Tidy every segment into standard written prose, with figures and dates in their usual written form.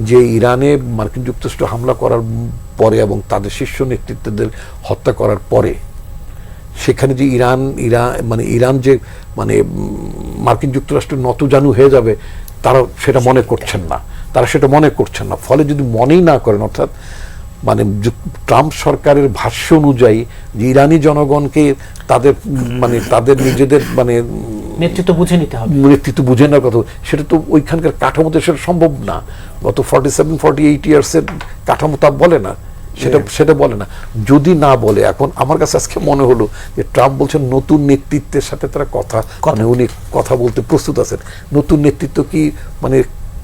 যে ইরানে মার্কিন যুক্তরাষ্ট্র হামলা করার পরে এবং তাদের শীর্ষ নেতৃত্বদের হত্যা করার পরে সেখানে যে ইরান যে মার্কিন যুক্তরাষ্ট্রের নতজানু হয়ে যাবে তারা সেটা মনে করছেন না, ফলে যদি মনেই না করেন, অর্থাৎ ট্রাম্প সরকারের ভাষ্য অনুযায়ী যে ইরানি জনগণকে তাদের নিজেদের নেতৃত্ব বুঝে নিতে হবে, নেতৃত্ব বুঝে নেওয়ার কথা, সেটা তো ওইখানকার কাঠামোতে সেটা সম্ভব না। গত 47-48 ইয়ার্সের কাঠামো তা বলে না, সেটা বলে না। যদি না বলে, এখন আমার কাছে আজকে মনে হলো যে ট্রাম্প বলছেন নতুন নেতৃত্বের সাথে তারা উনি কথা বলতে প্রস্তুত আছেন। নতুন নেতৃত্ব কি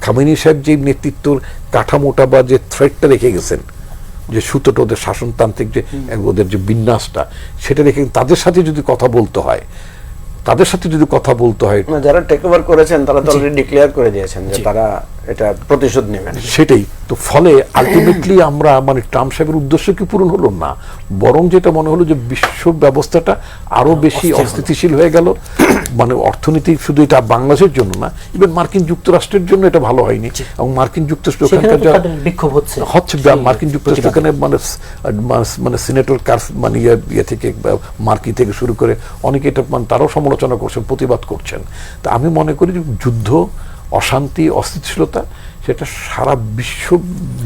খামেনি সাহেব যে নেতৃত্বর কাঠামোটা বা যে থ্রেডটা রেখে গেছেন, যে সুতোটা ওদের শাসনতান্ত্রিক যে ওদের যে বিন্যাসটা, সেটা রেখে তাদের সাথে যদি কথা বলতে হয়, যারা টেক ওভার করেছেন তারা তো অলরেডি ডিক্লেয়ার করে দিয়েছেন যে তারা এটা প্রতিশোধ নেবেন। সেটাই তো, ফলে আলটিমেটলি আমরা ট্রাম্প সাহেবের উদ্দেশ্য কি পূরণ হলো না, বরং যেটা মনে হলো যে বিশ্ব ব্যবস্থাটা আরো বেশি অস্থিতিশীল হয়ে গেল। অর্থনীতি শুধু এটা বাংলাদেশের জন্য না, ইভেন মার্কিন যুক্তরাষ্ট্রের জন্য এটা ভালো হয়নি। এবং মার্কিন যুক্তরাষ্ট্র বিক্ষোভ হচ্ছে মার্কিন যুক্তরাষ্ট্র সিনেটর ইয়ে থেকে মার্কি থেকে শুরু করে অনেকে এটা তারাও সমালোচনা করছেন, প্রতিবাদ করছেন। তা আমি মনে করি যে যুদ্ধ, অশান্তি, অস্থিতিশীলতা সেটা সারা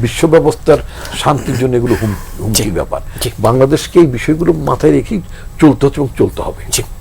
বিশ্ব ব্যবস্থার শান্তির জন্য এগুলো হুমকির ব্যাপার। বাংলাদেশকে এই বিষয়গুলো মাথায় রেখেই চলতে হচ্ছে এবং চলতে হবে।